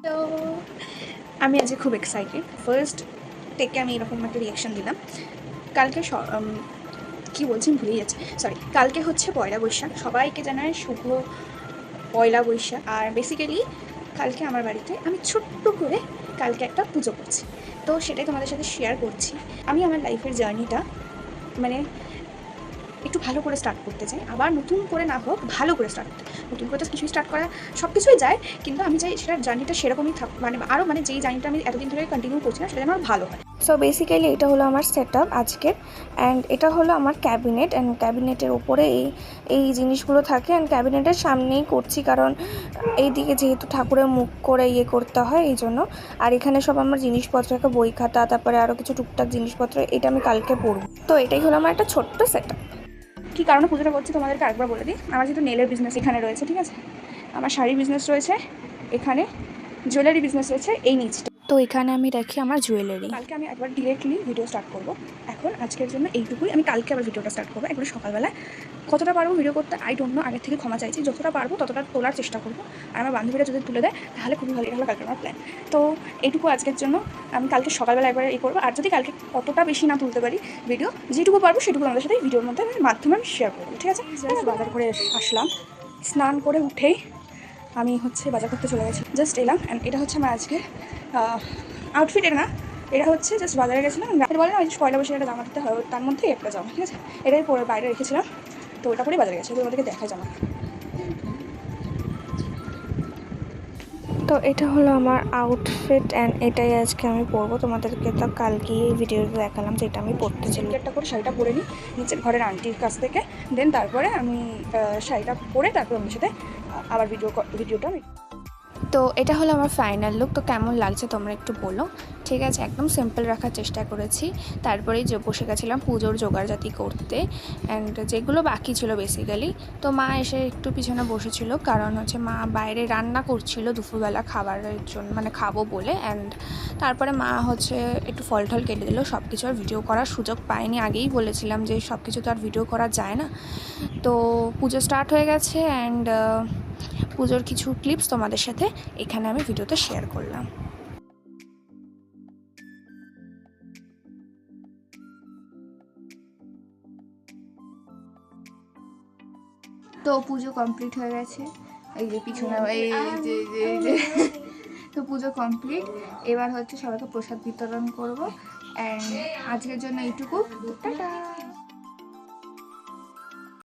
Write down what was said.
তো আমি আজকে খুব এক্সাইটেড। ফার্স্ট টেকে আমি এরকম একটা রিয়াকশান দিলাম। কালকে কী বলছি ভুলেই যাচ্ছি, সরি। কালকে হচ্ছে পয়লা বৈশাখ, সবাইকে জানাই শুভ পয়লা বৈশাখ। আর বেসিক্যালি কালকে আমার বাড়িতে আমি ছোট্ট করে কালকে একটা পুজো করছি, তো সেটাই তোমাদের সাথে শেয়ার করছি। আমি আমার লাইফের জার্নিটা মানে একটু ভালো করে স্টার্ট করতে চাই, আবার নতুন করে না হোক, ভালো করে স্টার্ট করতে। নতুন করে তো কিছুই স্টার্ট করা সব কিছুই যায়, কিন্তু আমি চাই সেটার জার্নিটা সেরকমই থাক, মানে আরও মানে যেই জার্নিটা আমি এতদিন ধরে কন্টিনিউ করছি না, সেটা যেন আরও ভালো হয়। সো বেসিক্যালি এটা হলো আমার সেট আপ আজকের, অ্যান্ড এটা হলো আমার ক্যাবিনেট, অ্যান্ড ক্যাবিনেটের ওপরে এই জিনিসগুলো থাকে, অ্যান্ড ক্যাবিনেটের সামনেই করছি কারণ এইদিকে যেহেতু ঠাকুরের মুখ করে করতে হয় এই জন্য। আর এখানে সব আমার জিনিসপত্র, একটা বই খাতা, তারপরে আরও কিছু টুকটাক জিনিসপত্র, এটা আমি কালকে পড়ব। তো এটাই হলো আমার একটা ছোট্ট সেট আপ। কী কারণে পুজোটা করছি তোমাদেরকে আরেকবার বলে দিই। আমার যেহেতু নেলের বিজনেস এখানে রয়েছে, ঠিক আছে, আমার শাড়ি বিজনেস রয়েছে এখানে, জুয়েলারি বিজনেস রয়েছে এই নিচটা, তো এখানে আমি রাখি আমার জুয়েলারি। কালকে আমি একবার ডিরেক্টলি ভিডিও স্টার্ট করব। এখন আজকের জন্য এইটুকুই। আমি কালকে আবার ভিডিওটা স্টার্ট করবো একবার সকালবেলায়। কতটা পারবো ভিডিও করতে আই ডোন্ট নো, আগের থেকে ক্ষমা চাইছি। যতটা পারবো ততটা তোলার চেষ্টা করবো, আর আমার বান্ধবীরা যদি তুলে দেয় তাহলে খুবই ভালো। এটা হলো কালকে আমার প্ল্যান। তো এইটুকু আজকের জন্য। আমি কালকে সকালবেলা একবার করবো, আর যদি কালকে কতটা বেশি না তুলতে পারি ভিডিও, যেটুকু পারবো সেটুকু আমাদের সাথে ভিডিওর মাধ্যমে আমি শেয়ার করবো, ঠিক আছে। জাস্ট বাজার করে আসলাম, স্নান করে উঠেই আমি বাজার করতে চলে গেছি, জাস্ট এলাম। অ্যান্ড এটা হচ্ছে আমার আজকে আউটফিট। এটা না, এটা হচ্ছে জাস্ট বাজারে গেছিলাম, এটা বলে না ওই পয়লা বৈশাখ একটা জামা দিতে হয়, তার মধ্যে একটা জামা, ঠিক আছে, এটাই পরে বাইরে রেখেছিলাম, তো ওটা পরেই বাজারে গেছে, তোমাদেরকে দেখায় জামা। তো এটা হলো আমার আউটফিট, অ্যান্ড এটাই আজকে আমি পরবো। তোমাদেরকে তো কালকে এই ভিডিওতে দেখালাম যে এটা আমি পরতে চাই। একটা করে শাড়িটা পরে নিই নিচের ঘরের আন্টির কাছ থেকে, দেন তারপরে আমি শাড়িটা পরে তারপর আমার সাথে আবার ভিডিওটা আমি। তো এটা হলো আমার ফাইনাল লুক। তো কেমন লাগছে তোমরা একটু বলো, ঠিক আছে। একদম সিম্পল রাখার চেষ্টা করেছি। তারপরেই যে বসে গেছিলাম পুজোর জোগাড়জাতি করতে, অ্যান্ড যেগুলো বাকি ছিল বেসিক্যালি। তো মা এসে একটু পিছনে বসেছিল, কারণ মা বাইরে রান্না করছিল দুপুরবেলা খাবারের জন্য, মানে খাবো বলে। অ্যান্ড তারপরে মা একটু ফল টল কেটে দিল। সব কিছু আর ভিডিও করার সুযোগ পাইনি, আগেই বলেছিলাম যে সব কিছু তো আর ভিডিও করা যায় না। তো পুজো স্টার্ট হয়ে গেছে, অ্যান্ড পুজোর কিছু ক্লিপস তোমাদের সাথে এখানে আমি ভিডিওতে শেয়ার করলাম। তো পুজো কমপ্লিট হয়ে গেছে, এই যে পিছনে এই যে তো পুজো কমপ্লিট। এবার সবাইকে প্রসাদ বিতরণ করবো, অ্যান্ড আজকের জন্য এইটুকু। টাটা।